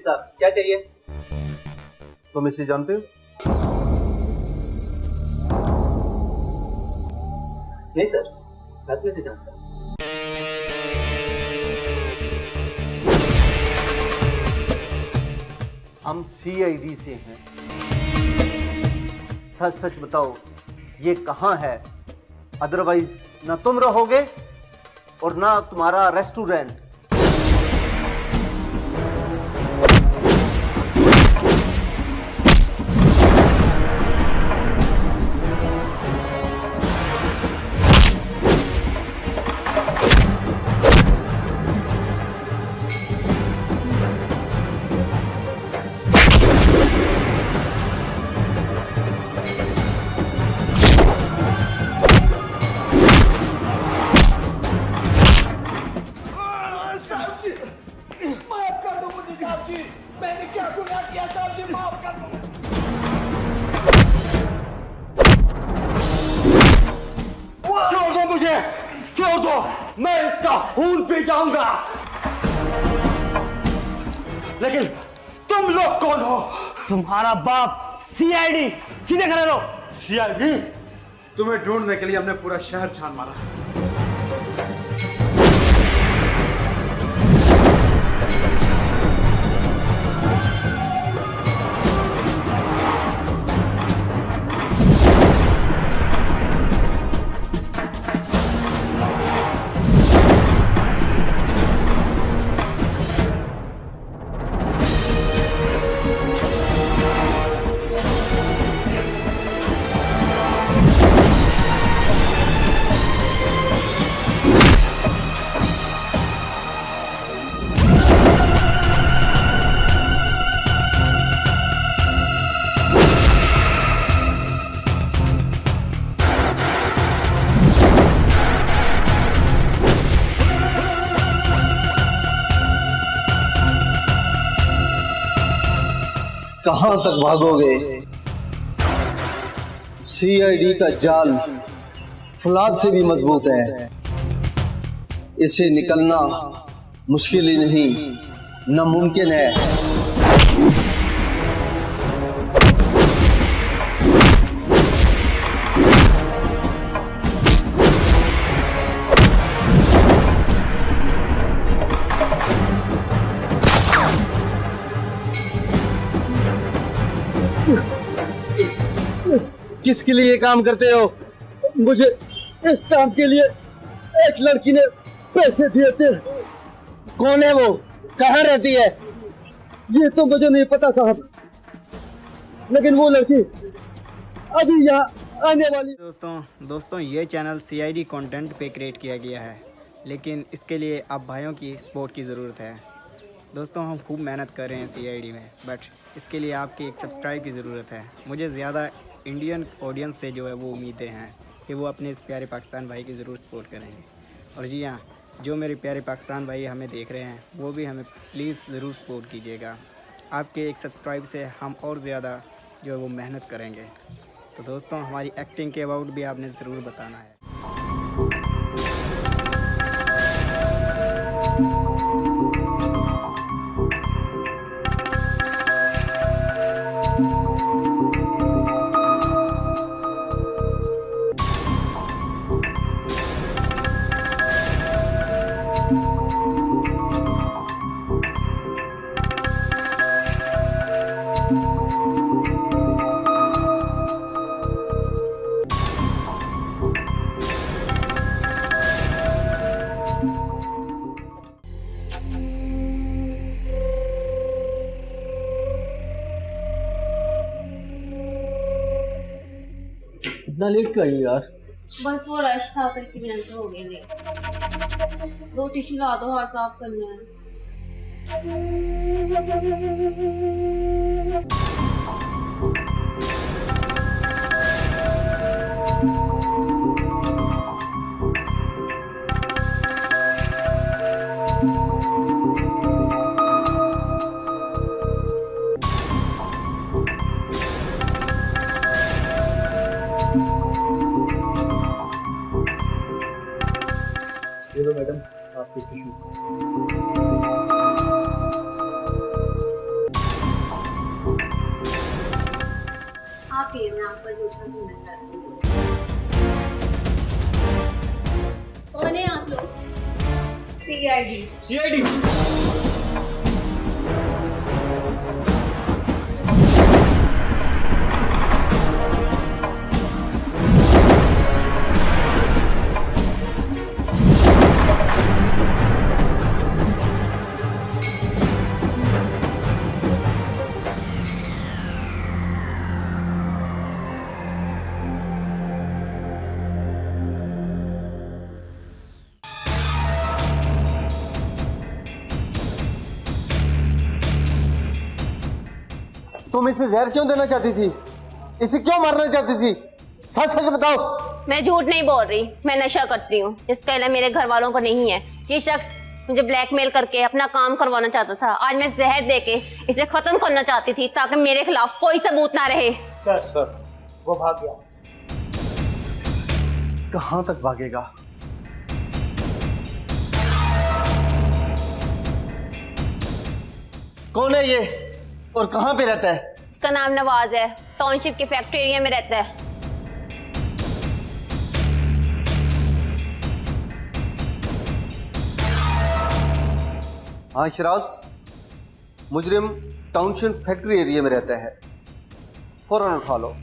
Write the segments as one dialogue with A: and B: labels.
A: साहब क्या चाहिए?
B: तुम इसे जानते हो?
A: नहीं सर, मैं तो इसे जानता हूँ।
B: हम सीआईडी से हैं। सच सच बताओ, ये कहाँ है? अदरवाइज ना तुम रहोगे और ना तुम्हारा रेस्टोरेंट।
C: मैंने क्या गुनाह किया साहब जी, माफ कर दो।
D: छोड़ दो मुझे, छोड़ दो, मैं इसका खून पी जाऊंगा। लेकिन तुम लोग कौन हो? तुम्हारा बाप सीआईडी, सीधे खड़े रहो।
E: सीआईडी? तुम्हें ढूंढने के लिए हमने पूरा शहर छान मारा।
B: कहां तक भागोगे? सीआईडी का जाल फौलाद से भी मजबूत है। इससे निकलना मुश्किल ही नहीं, नामुमकिन है। किसके लिए काम करते हो?
D: मुझे इस काम के लिए एक लड़की ने पैसे दिए थे।
B: कौन है वो? कहाँ रहती है?
D: ये तो मुझे नहीं पता साहब, लेकिन वो लड़की अभी यहाँ आने वाली।
F: दोस्तों ये चैनल सीआईडी कंटेंट पे क्रिएट किया गया है, लेकिन इसके लिए आप भाइयों की सपोर्ट की ज़रूरत है। दोस्तों हम खूब मेहनत कर रहे हैं सीआईडी में, बट इसके लिए आपकी एक सब्सक्राइब की ज़रूरत है। मुझे ज़्यादा इंडियन ऑडियंस से जो है वो उम्मीदें हैं कि वो अपने इस प्यारे पाकिस्तान भाई की ज़रूर सपोर्ट करेंगे। और जी हाँ, जो मेरे प्यारे पाकिस्तान भाई हमें देख रहे हैं वो भी हमें प्लीज़ ज़रूर सपोर्ट कीजिएगा। आपके एक सब्सक्राइब से हम और ज़्यादा जो है वो मेहनत करेंगे। तो दोस्तों हमारी एक्टिंग के अबाउट भी आपने ज़रूर बताना है।
D: इतना लेट क्यों आई यार?
G: बस वो रश था तो इसी वजह से हो गए लेट। 2 टिश्यू ला दो, हाथ साफ करना है।
A: चलो मैडम आपके टिश्यू।
G: माफी है, मैं आपका झूठा सुनना चाहती हूँ। कौन है आप लोग? सीआईडी।
E: सीआईडी
B: तुम इसे जहर क्यों देना चाहती थी? इसे क्यों मारना चाहती थी? सच सच बताओ।
G: मैं झूठ नहीं बोल रही, मैं नशा करती हूँ। इसका इल्म मेरे घर वालों को नहीं है। ये शख्स मुझे ब्लैकमेल करके अपना काम करवाना चाहता था। आज मैं जहर देके इसे खत्म करना चाहती थी ताकि मेरे खिलाफ कोई सबूत ना रहे।
A: सर वो भाग गया।
B: कहां तक भागेगा? कौन है ये और कहां पे रहता है?
G: इसका नाम नवाज है, टाउनशिप के फैक्ट्री एरिया में रहता है।
B: हाँ शराज, मुजरिम टाउनशिप फैक्ट्री एरिया में रहता है, फौरन उठा लो।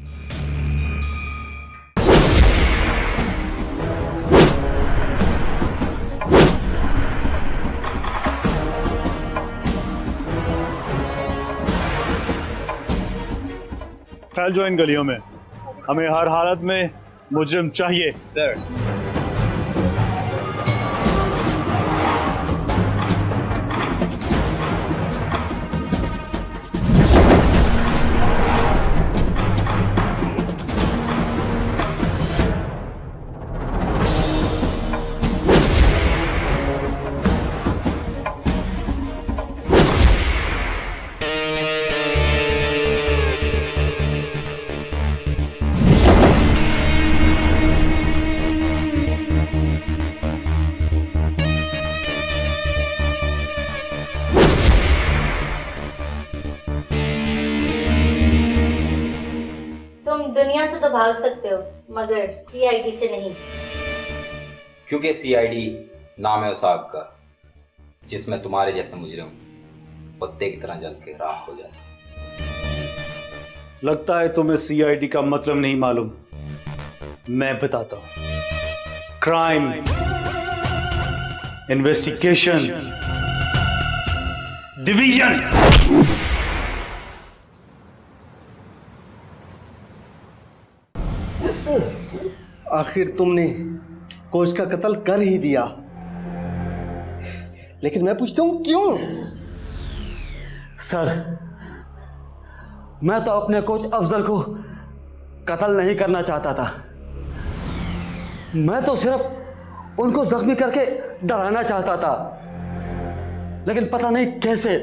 H: फैल जो इन गलियों में, हमें हर हालत में मुजरिम चाहिए।
E: सर।
I: दुनिया से तो भाग सकते हो मगर सीआईडी से नहीं,
J: क्योंकि सीआईडी नाम है उस आग का जिसमें तुम्हारे जैसे मुजरिम पत्ते की तरह जल के राख हो जाते।
H: लगता है तुम्हें सीआईडी का मतलब नहीं मालूम। मैं बताता हूं। Crime, investigation division.
B: आखिर तुमने कोच का कत्ल कर ही दिया, लेकिन मैं पूछता हूं क्यों?
D: सर, मैं तो अपने कोच अफजल को कत्ल नहीं करना चाहता था। मैं तो सिर्फ उनको जख्मी करके डराना चाहता था, लेकिन पता नहीं कैसे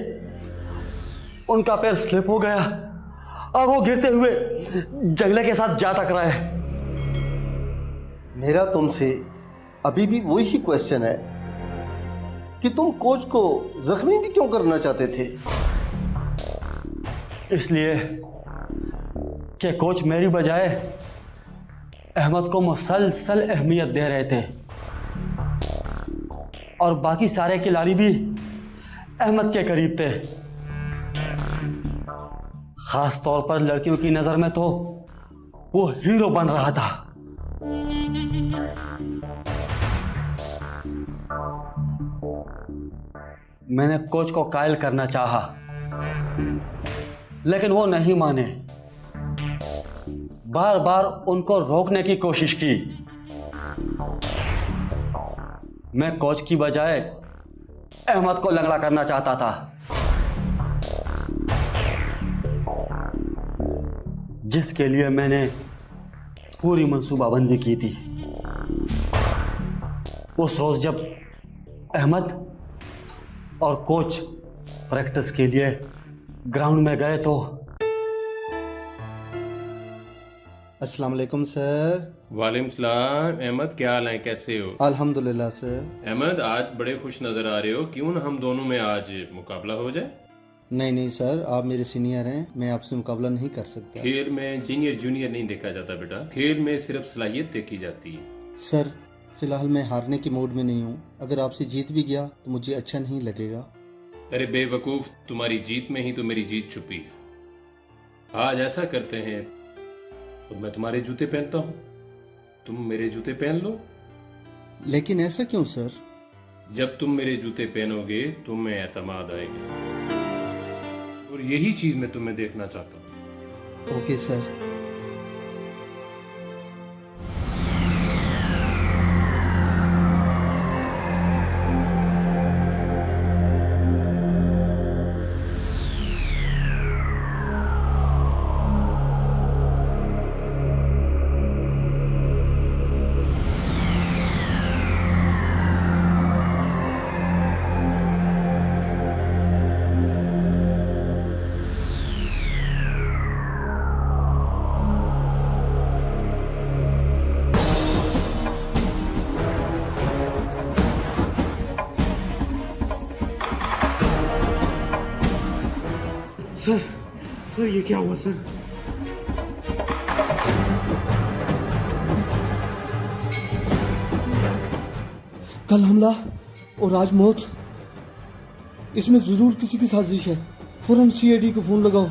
D: उनका पैर स्लिप हो गया और वो गिरते हुए जंगले के साथ जा टकराए।
B: मेरा तुमसे अभी भी वही क्वेश्चन है कि तुम कोच को जख्मी भी क्यों करना चाहते थे?
D: इसलिए कि कोच मेरी बजाय अहमद को मुसलसल अहमियत दे रहे थे और बाकी सारे खिलाड़ी भी अहमद के करीब थे। खास तौर पर लड़कियों की नजर में तो वो हीरो बन रहा था। मैंने कोच को कायल करना चाहा, लेकिन वो नहीं माने। बार बार उनको रोकने की कोशिश की। मैं कोच की बजाय अहमद को लंगड़ा करना चाहता था, जिसके लिए मैंने पूरी मंसूबाबंदी की थी। उस रोज जब अहमद और कोच प्रैक्टिस के लिए ग्राउंड में गए तो
B: अस्सलाम वालेकुम सर।
K: वालेकुम सलाम। अहमद क्या हाल है, कैसे हो?
B: अल्हम्दुलिल्लाह सर।
K: अहमद आज बड़े खुश नजर आ रहे हो, क्यों ना हम दोनों में आज मुकाबला हो जाए?
D: नहीं नहीं सर, आप मेरे सीनियर हैं, मैं आपसे मुकाबला नहीं कर सकता।
K: खेल में सीनियर जूनियर नहीं देखा जाता बेटा, खेल में सिर्फ सलाहियत देखी जाती है।
D: सर फिलहाल मैं हारने के मूड में नहीं हूँ, अगर आपसे जीत भी गया तो मुझे अच्छा नहीं लगेगा।
K: अरे बेवकूफ, तुम्हारी जीत में ही तो मेरी जीत छुपी है। आज ऐसा करते हैं, और मैं तुम्हारे जूते पहनता हूँ, तुम मेरे जूते पहन लो।
D: लेकिन ऐसा क्यों सर?
K: जब तुम मेरे जूते पहनोगे तुम्हें एतमाद आएगा, और यही चीज मैं तुम्हें देखना चाहता हूँ।
D: Okay sir.
C: सर ये क्या हुआ सर?
D: कल हमला और आज मौत, इसमें जरूर किसी की साजिश है। फौरन सीआईडी को फोन लगाओ।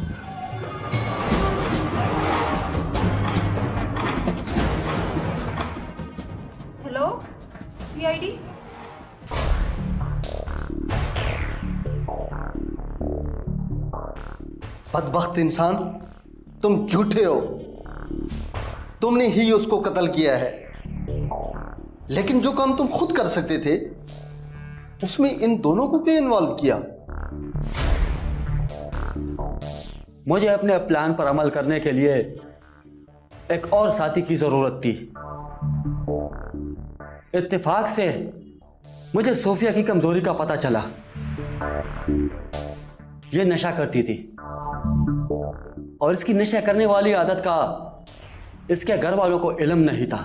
L: Hello CID.
B: बदबख्त इंसान, तुम झूठे हो। तुमने ही उसको कत्ल किया है, लेकिन जो काम तुम खुद कर सकते थे उसमें इन दोनों को क्यों इन्वॉल्व किया?
D: मुझे अपने प्लान पर अमल करने के लिए एक और साथी की जरूरत थी। इत्तेफाक से मुझे सोफिया की कमजोरी का पता चला। ये नशा करती थी और इसकी नशा करने वाली आदत का इसके घर वालों को इल्म नहीं था।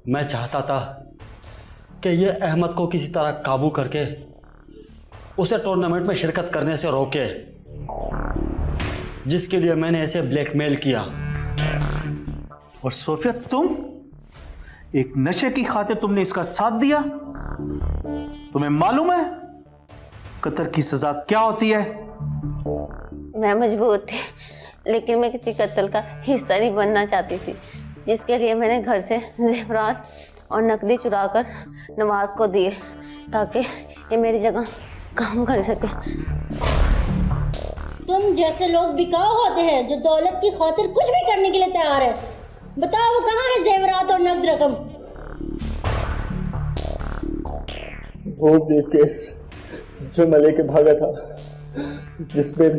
D: मैं चाहता था कि ये अहमद को किसी तरह काबू करके उसे टूर्नामेंट में शिरकत करने से रोके, जिसके लिए मैंने इसे ब्लैकमेल किया।
H: और सोफिया, तुम एक नशे की खातिर तुमने इसका साथ दिया? तुम्हें मालूम है कत्ल की सजा क्या होती है?
G: मैं मजबूर थी, लेकिन मैं किसी कत्ल का हिस्सा नहीं बनना चाहती थी, जिसके लिए मैंने घर से ज़ेवरात और नकदी चुराकर नवाज को दिए ताकि ये मेरी जगह काम कर सके।
I: तुम जैसे लोग बिकाऊ होते हैं जो दौलत की खातिर कुछ भी करने के लिए तैयार है। बताओ वो कहाँ है जेवरात और नकद रकम?
A: वो केस जो मैं लेके भागा था, जिसमें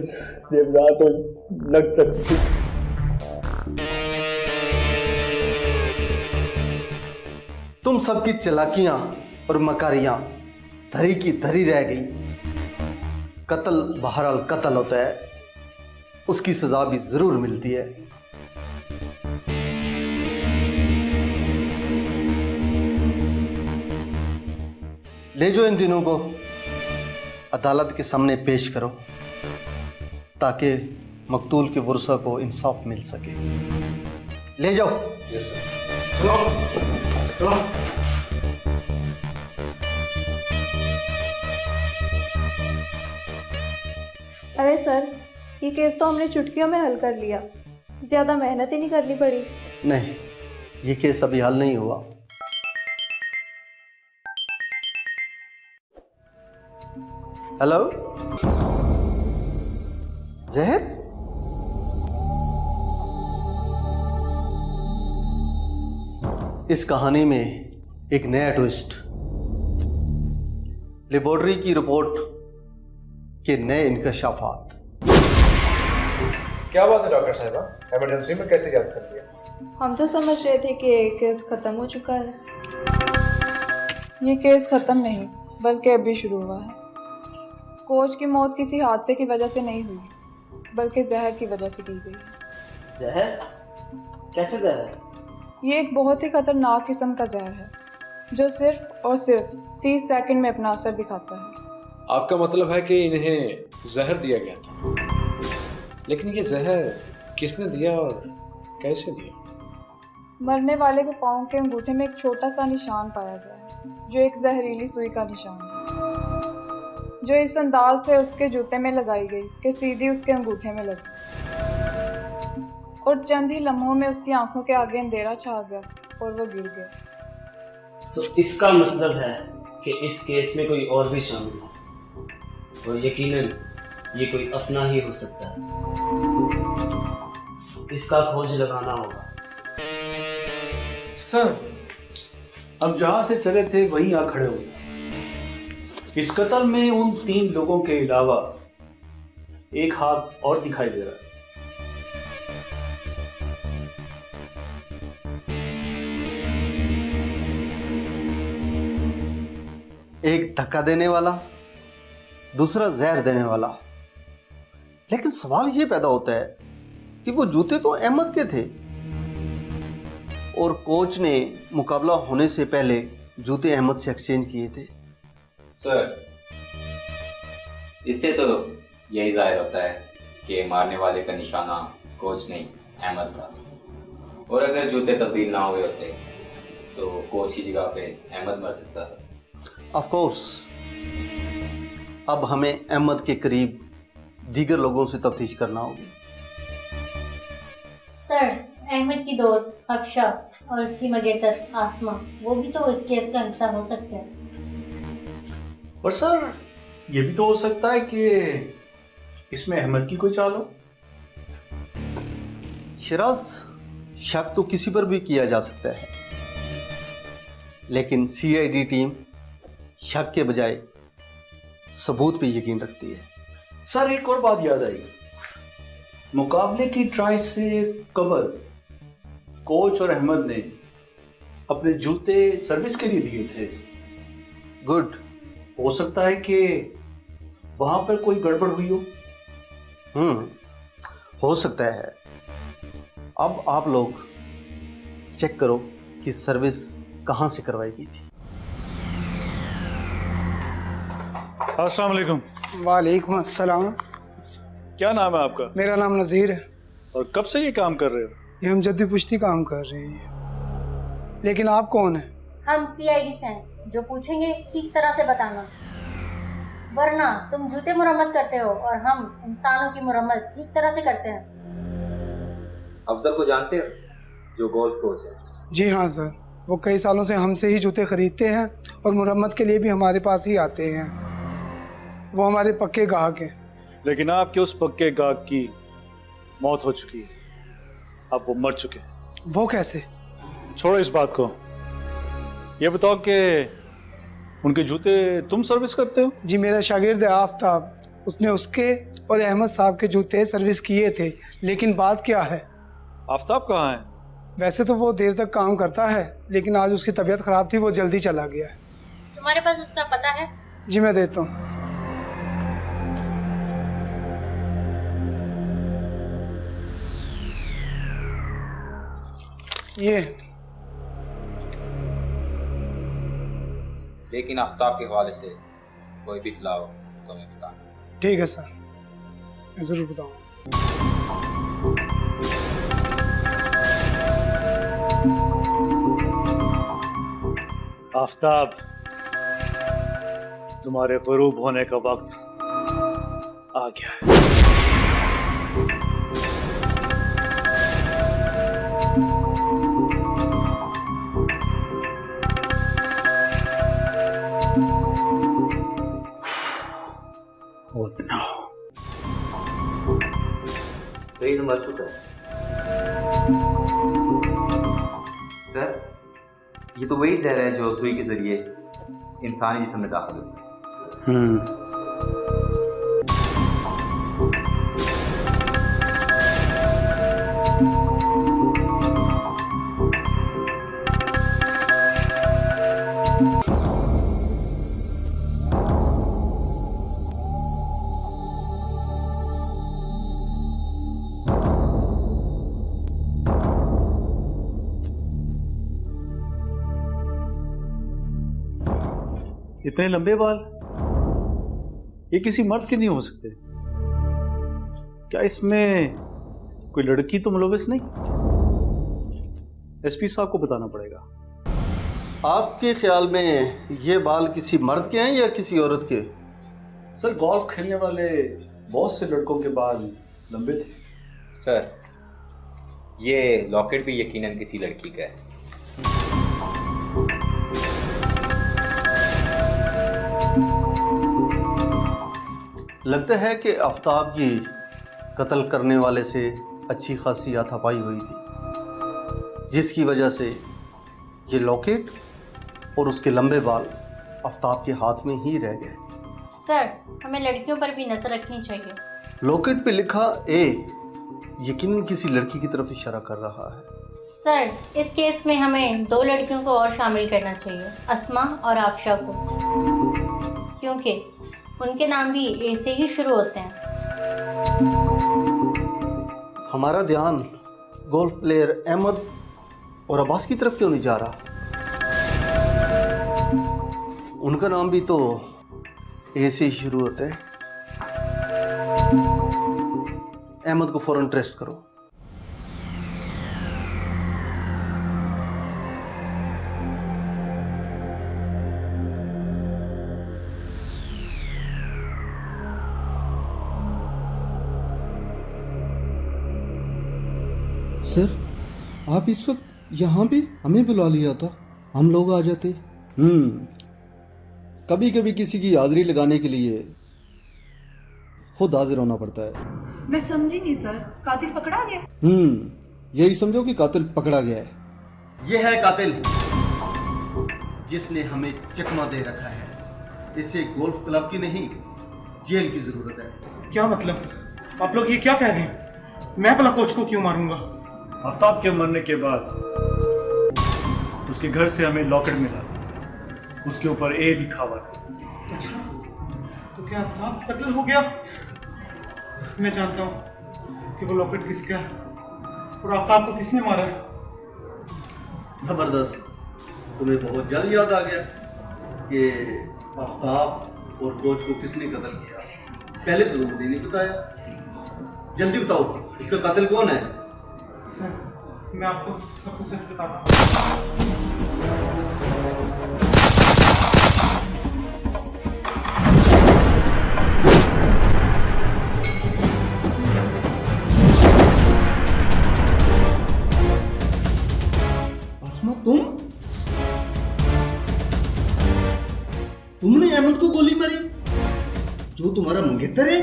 A: जेवरात और नकद रकम थी।
B: तुम सबकी चालाकियां और मकारियां धरी की धरी रह गई। कत्ल बहरहाल कत्ल होता है, उसकी सजा भी जरूर मिलती है। ले जाओ इन दिनों को अदालत के सामने पेश करो ताकि मकतूल के वरसा को इंसाफ मिल सके। ले जाओ।
L: अरे सर, ये केस तो हमने चुटकियों में हल कर लिया, ज्यादा मेहनत ही नहीं करनी पड़ी।
B: नहीं, ये केस अभी हल नहीं हुआ। हेलो जहर, इस कहानी में एक नया ट्विस्ट। लेबोरेटरी की रिपोर्ट के नए इंकशाफात।
A: क्या बात है डॉक्टर साहिबा, इमरजेंसी में कैसे याद कर लिया?
L: हम तो समझ रहे थे कि केस खत्म हो चुका है। ये केस खत्म नहीं बल्कि अभी शुरू हुआ है। कोच की मौत किसी हादसे की वजह से नहीं हुई, बल्कि जहर की वजह से की गई।
A: जहर? कैसे जहर?
L: ये एक बहुत ही खतरनाक किस्म का जहर है जो सिर्फ और सिर्फ 30 सेकंड में अपना असर दिखाता है।
E: आपका मतलब है कि इन्हें जहर दिया गया था, लेकिन ये जहर किसने दिया और कैसे दिया?
L: मरने वाले के पाँव के अंगूठे में एक छोटा सा निशान पाया गया है, जो एक जहरीली सुई का निशान है, जो इस अंदाज से उसके जूते में लगाई गई कि सीधी उसके अंगूठे में लगी, और चंद ही लम्हों में उसकी आंखों के आगे अंधेरा छा गया और वो गिर गया।
M: तो इसका मतलब है कि इस केस में कोई और भी शामिल है, और यकीनन ये कोई अपना ही हो सकता है। इसका खोज लगाना होगा।
H: सर, अब जहां से चले थे वहीं आ खड़े हो। इस कत्ल में उन 3 लोगों के अलावा एक हाथ और दिखाई दे रहा है।
B: एक धक्का देने वाला, दूसरा जहर देने वाला। लेकिन सवाल ये पैदा होता है कि वो जूते तो अहमद के थे और कोच ने मुकाबला होने से पहले जूते अहमद से एक्सचेंज किए थे।
J: सर, इससे तो यही जाहिर होता है कि मारने वाले का निशाना कोच नहीं अहमद था, और अगर जूते तब्दील ना हुए होते तो कोच की जगह पे अहमद मर सकता था।
B: ऑफ कोर्स, अब हमें अहमद के करीब दीगर लोगों से तफ्तीश करना होगी।
I: सर, अहमद की दोस्त अफशा और उसकी मगेतर आसमा, वो भी तो इस केस का हिस्सा हो सकते हैं।
H: और सर, ये भी तो हो सकता है कि इसमें अहमद की कोई चाल हो।
B: शिराज, शक तो किसी पर भी किया जा सकता है, लेकिन सीआईडी टीम शक के बजाय सबूत पे यकीन रखती है।
H: सर, एक और बात याद आई। मुकाबले की ट्राई से कबल कोच और अहमद ने अपने जूते सर्विस के लिए दिए थे।
B: गुड।
H: हो सकता है कि वहां पर कोई गड़बड़ हुई हो।
B: हो सकता है। अब आप लोग चेक करो कि सर्विस कहां से करवाई गई थी।
N: अस्सलाम वालेकुम।
O: वालेकुम अस्सलाम।
N: क्या नाम है आपका?
O: मेरा नाम नज़ीर है।
N: और कब से ये काम कर रहे हो?
O: ये हम जद्दी पुश्ती काम कर रहे हैं। लेकिन आप कौन हैं?
I: हम सीआईडी से हैं, जो पूछेंगे ठीक तरह से बताना, वरना तुम जूते मुरम्मत करते हो और हम इंसानों की मुरम्मत ठीक तरह से करते हैं।
J: अफजल को जानते हो, जो गोल्फ कोच है?
O: जी हाँ सर, वो कई सालों से हमसे ही जूते खरीदते हैं और मुरम्मत के लिए भी हमारे पास ही आते हैं। वो हमारे पक्के गाहक हैं।
N: लेकिन आपके उस पक्के गाहक की मौत हो चुकी है, अब वो मर चुके हैं।
O: वो कैसे?
N: छोड़ो इस बात को, ये बताओ कि उनके जूते तुम सर्विस करते हो?
O: जी, मेरा शागिर्द है आफ्ताब, उसने उसके और अहमद साहब के जूते सर्विस किए थे। लेकिन बात क्या है?
N: आफ्ताब कहाँ है?
O: वैसे तो वो देर तक काम करता है, लेकिन आज उसकी तबीयत ख़राब थी, वो जल्दी चला गया है।
I: तुम्हारे पास उसका पता है?
O: जी मैं देता हूँ। ये
J: लेकिन आफ्ताब के हवाले से कोई भी इत्तला हो तो मैं बताना।
O: ठीक है सर, मैं ज़रूर बताऊँगा।
N: आफ्ताब, तुम्हारे ग़ुरूब होने का वक्त आ गया है।
J: तो मर चुका है। सर, ये तो वही जहर है जो सुई के जरिए इंसानी जिस्म में दाखिल होता है।
N: इतने लंबे बाल ये किसी मर्द के नहीं हो सकते। क्या इसमें कोई लड़की तो मुलविस नहीं? एसपी साहब को बताना पड़ेगा।
B: आपके ख्याल में ये बाल किसी मर्द के हैं या किसी औरत के?
N: सर गोल्फ खेलने वाले बहुत से लड़कों के बाल लंबे थे।
J: सर ये लॉकेट भी यकीनन किसी लड़की का है।
B: लगता है कि आफ्ताब की कत्ल करने वाले से अच्छी खासी हाथापाई हुई थी, जिसकी वजह से ये लॉकेट और उसके लंबे बाल आफ्ताब के हाथ में ही रह गए।
I: सर हमें लड़कियों पर भी नजर रखनी चाहिए।
B: लॉकेट पे लिखा ए यकीनन किसी लड़की की तरफ इशारा कर रहा है।
I: सर इस केस में हमें 2 लड़कियों को और शामिल करना चाहिए, अस्मा और आफशा को, क्योंकि उनके नाम भी ए से ही शुरू होते हैं।
B: हमारा ध्यान गोल्फ प्लेयर अहमद और अब्बास की तरफ क्यों नहीं जा रहा? उनका नाम भी तो ए से ही शुरू होता है। अहमद को फौरन ट्रेस करो।
P: सर आप इस वक्त यहाँ पे हमें बुला लिया था, हम लोग आ जाते। कभी कभी किसी की हाजिरी लगाने के लिए खुद हाजिर होना पड़ता है।
L: मैं समझी नहीं सर, कातिल पकड़ा गया?
P: यही समझो कि कातिल पकड़ा गया है।
B: ये है कातिल जिसने हमें चकमा दे रखा है। इसे गोल्फ क्लब की नहीं जेल की जरूरत है।
Q: क्या मतलब? आप लोग ये क्या कह रहे हैं? मैं भला कोच को क्यों मारूंगा?
N: आफ्ताब के मरने के बाद उसके घर से हमें लॉकेट मिला, उसके ऊपर ए लिखा हुआ था।
Q: अच्छा, तो क्या आफ्ताब कत्ल हो गया? मैं जानता हूँ कि वो लॉकेट किसका है और आफ्ताब को किसने मारा है।
B: जबरदस्त, तुम्हें बहुत जल्द याद आ गया कि आफ्ताब और कोच को किसने कत्ल किया। पहले तो तुमने नहीं बताया। जल्दी बताओ, इसका कातिल कौन है?
Q: सर मैं आपको सब कुछ सच बताता हूँ।
P: अस्मा तुमने अहमद को गोली मारी, जो तुम्हारा मंगेतर है?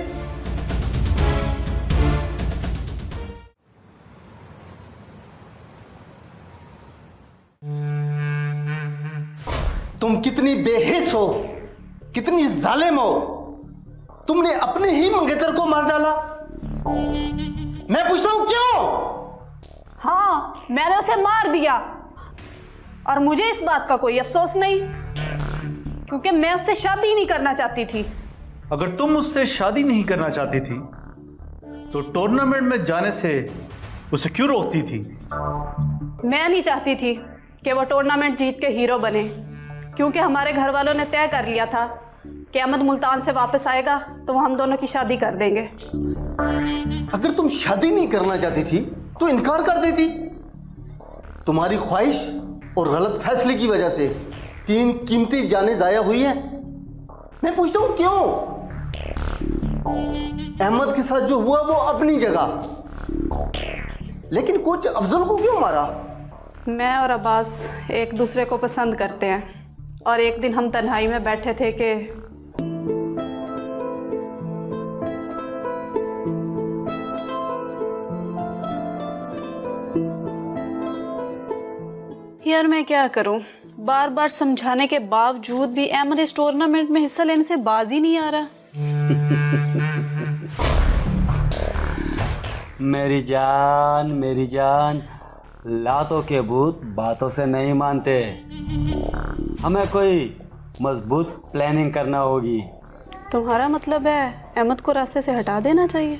B: तुम कितनी बेहिस हो, कितनी जालिम हो। तुमने अपने ही मंगेतर को मार डाला। मैं पूछता हूं क्यों?
R: हाँ, मैंने उसे मार दिया और मुझे इस बात का कोई अफसोस नहीं, क्योंकि मैं उससे शादी नहीं करना चाहती थी।
N: अगर तुम उससे शादी नहीं करना चाहती थी तो टूर्नामेंट में जाने से उसे क्यों रोकती थी?
R: मैं नहीं चाहती थी कि वो टूर्नामेंट जीत के हीरो बने, क्योंकि हमारे घर वालों ने तय कर लिया था कि अहमद मुल्तान से वापस आएगा तो वो हम दोनों की शादी कर देंगे।
B: अगर तुम शादी नहीं करना चाहती थी तो इनकार कर देती। तुम्हारी ख्वाहिश और गलत फैसले की वजह से 3 कीमती जानें जाया हुई हैं। मैं पूछता हूं क्यों? अहमद के साथ जो हुआ वो अपनी जगह, लेकिन कोच अफजल को क्यों मारा?
R: मैं और अब्बास एक दूसरे को पसंद करते हैं और एक दिन हम तन्हाई में बैठे थे कि यार मैं क्या करूं, बार बार समझाने के बावजूद भी अहमद इस टूर्नामेंट में हिस्सा लेने से बाज ही नहीं आ रहा।
D: मेरी जान, लातों के भूत बातों से नहीं मानते। हमें कोई मजबूत प्लानिंग करना होगी।
R: तुम्हारा मतलब है अहमद को रास्ते से हटा देना चाहिए?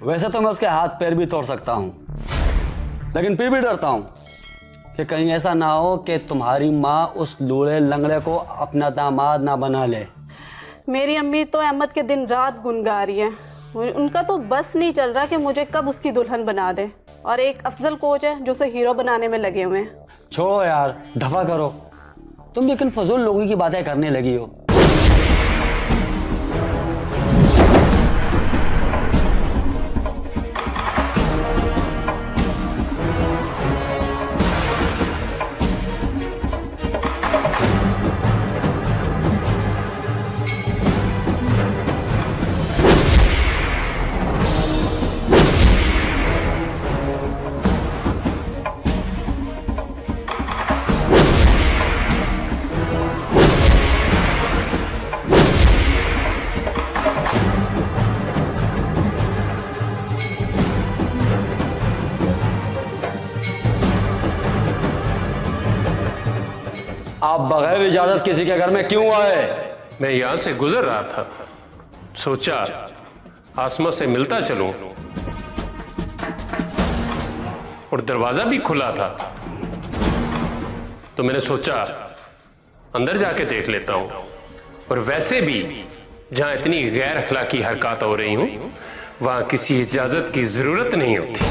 D: वैसे तो मैं उसके हाथ पैर भी तोड़ सकता हूँ, लेकिन फिर भी डरता हूँ कि कहीं ऐसा ना हो कि तुम्हारी माँ उस लूढ़े लंगड़े को अपना दामाद ना बना ले।
R: मेरी अम्मी तो अहमद के दिन रात गुन गा रही हैं। उनका तो बस नहीं चल रहा कि मुझे कब उसकी दुल्हन बना दे। और एक अफजल कोच है जो उसे हीरो बनाने में लगे हुए हैं।
D: छोड़ो यार, दफा करो। तुम लेकिन फजूल लोगों की बातें करने लगी हो। आप बगैर इजाजत किसी के घर में क्यों आए?
K: मैं यहां से गुजर रहा था, सोचा आसमा से मिलता चलूं, और दरवाजा भी खुला था, तो मैंने सोचा अंदर जाके देख लेता हूं। और वैसे भी जहां इतनी गैर अखलाकी हरकत हो रही हूं, वहां किसी इजाजत की जरूरत नहीं होती।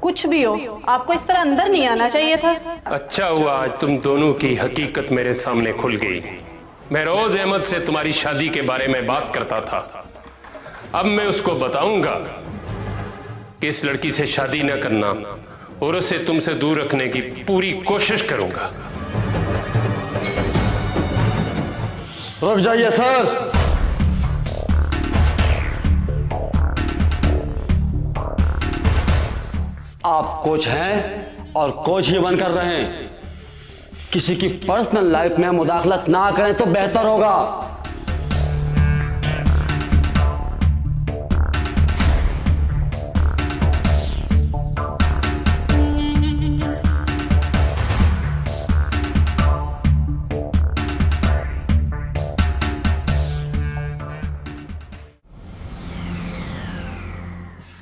R: कुछ भी हो, आपको इस तरह अंदर नहीं आना चाहिए था।
K: अच्छा हुआ आज तुम दोनों की हकीकत मेरे सामने खुल गई। मैं रोज अहमद से तुम्हारी शादी के बारे में बात करता था। अब मैं उसको बताऊंगा कि इस लड़की से शादी न करना और उसे तुमसे दूर रखने की पूरी कोशिश करूंगा।
D: रुक जाइए सर। आप कोच हैं और कोच ही बनकर रहें। किसी की पर्सनल लाइफ में मुदाखलत ना करें तो बेहतर होगा।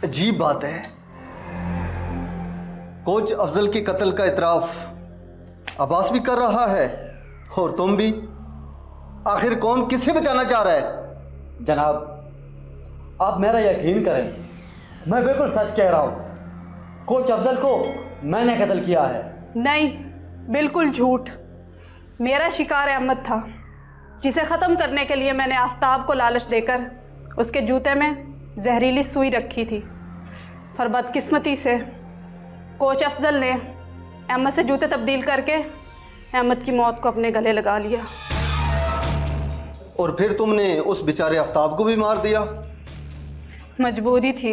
B: अजीब बात है, कोच अफजल के कत्ल का इतराफ अब्बास भी कर रहा है और तुम भी। आखिर कौन किससे बचाना चाह रहा है?
D: जनाब, आप मेरा यकीन करें, मैं बिल्कुल सच कह रहा हूं। कोच अफजल को मैंने कत्ल किया है।
R: नहीं, बिल्कुल झूठ। मेरा शिकार अहमद था, जिसे ख़त्म करने के लिए मैंने आफ्ताब को लालच देकर उसके जूते में जहरीली सुई रखी थी। पर बदकिस्मती से कोच अफजल ने अहमद से जूते तब्दील करके अहमद की मौत को अपने गले लगा लिया।
B: और फिर तुमने उस बेचारे आफ्ताब को भी मार दिया?
R: मजबूरी थी,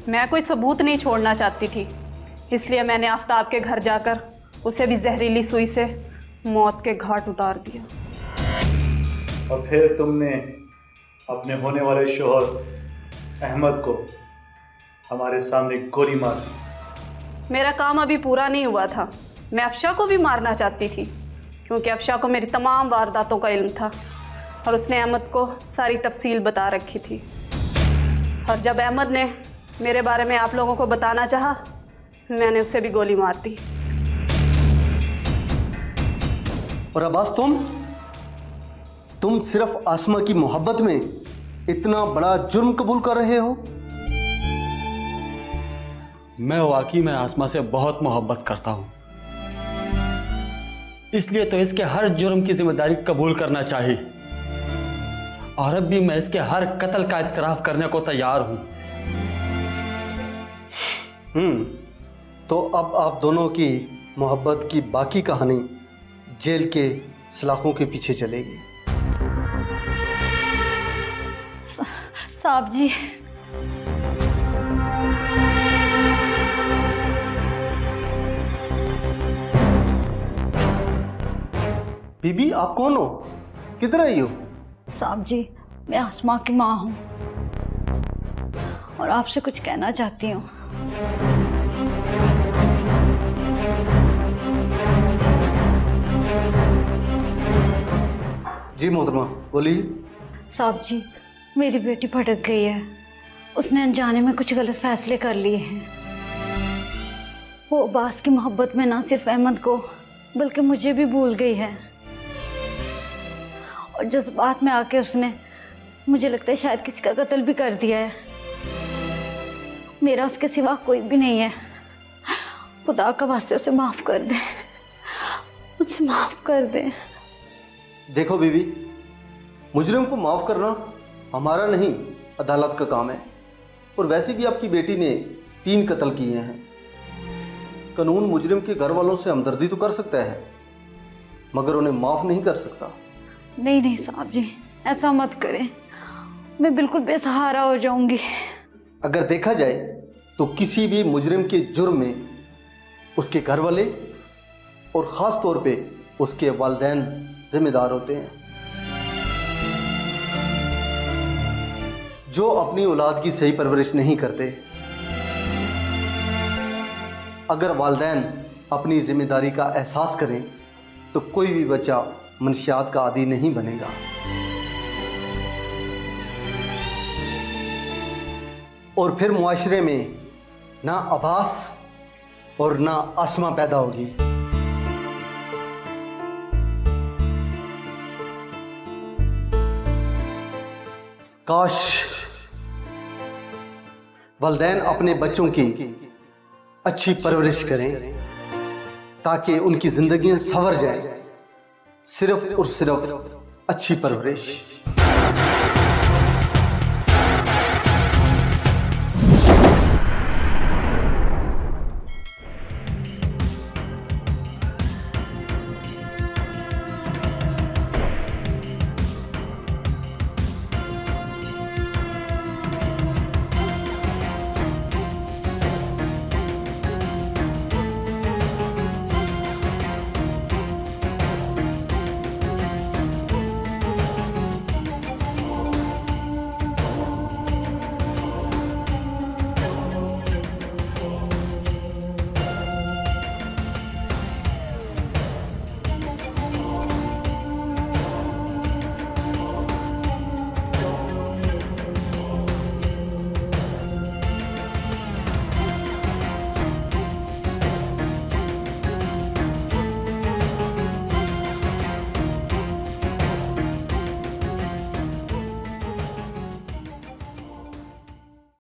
R: मैं कोई सबूत नहीं छोड़ना चाहती थी, इसलिए मैंने आफ्ताब के घर जाकर उसे भी जहरीली सुई से मौत के घाट उतार दिया।
N: और फिर तुमने अपने होने वाले शोहर अहमद को हमारे सामने गोली मार दी।
R: मेरा काम अभी पूरा नहीं हुआ था। मैं अफशा को भी मारना चाहती थी, क्योंकि अफशा को मेरी तमाम वारदातों का इल्म था और उसने अहमद को सारी तफसील बता रखी थी। और जब अहमद ने मेरे बारे में आप लोगों को बताना चाहा, मैंने उसे भी गोली मार दी।
B: और अब्बास, तुम सिर्फ आसमा की मोहब्बत में इतना बड़ा जुर्म कबूल कर रहे हो?
D: मैं वाकई में आसमा से बहुत मोहब्बत करता हूं, इसलिए तो इसके हर जुर्म की जिम्मेदारी कबूल करना चाहिए। और अब भी मैं इसके हर कत्ल का इत्तराफ करने को तैयार हूं।
B: तो अब आप दोनों की मोहब्बत की बाकी कहानी जेल के सलाखों के पीछे चलेगी।
S: साहब जी,
B: बीबी, आप कौन हो? किधर आई हो?
S: साहब जी, मैं आसमा की माँ हूँ और आपसे कुछ कहना चाहती हूँ।
B: जी मोहतरमा, बोलिए।
S: साहब जी, मेरी बेटी भटक गई है। उसने अनजाने में कुछ गलत फैसले कर लिए हैं। वो अब्बास की मोहब्बत में ना सिर्फ अहमद को बल्कि मुझे भी भूल गई है। और जज्बात में आके उसने, मुझे लगता है शायद किसी का कत्ल भी कर दिया है। मेरा उसके सिवा कोई भी नहीं है। खुदा का वास्ते उसे माफ कर दे, मुझे माफ कर दे।
B: देखो बीवी, मुजरिम को माफ करना हमारा नहीं, अदालत का काम है। और वैसे भी आपकी बेटी ने 3 कत्ल किए हैं। कानून मुजरिम के घर वालों से हमदर्दी तो कर सकता है, मगर उन्हें माफ नहीं कर सकता।
S: नहीं नहीं साहब जी, ऐसा मत करें, मैं बिल्कुल बेसहारा हो जाऊंगी।
B: अगर देखा जाए तो किसी भी मुजरिम के जुर्म में उसके घर वाले और ख़ास तौर पे उसके वालिदैन जिम्मेदार होते हैं। जो अपनी औलाद की सही परवरिश नहीं करते, अगर वालिदैन अपनी जिम्मेदारी का एहसास करें तो कोई भी बच्चा मनशियात का आदी नहीं बनेगा। और फिर मुआशरे में ना अब्बास और ना आसमा पैदा होगी। काश वालिदैन अपने बच्चों की अच्छी परवरिश करें ताकि उनकी जिंदगियां संवर जाए। सिर्फ और सिर्फ अच्छी परवरिश।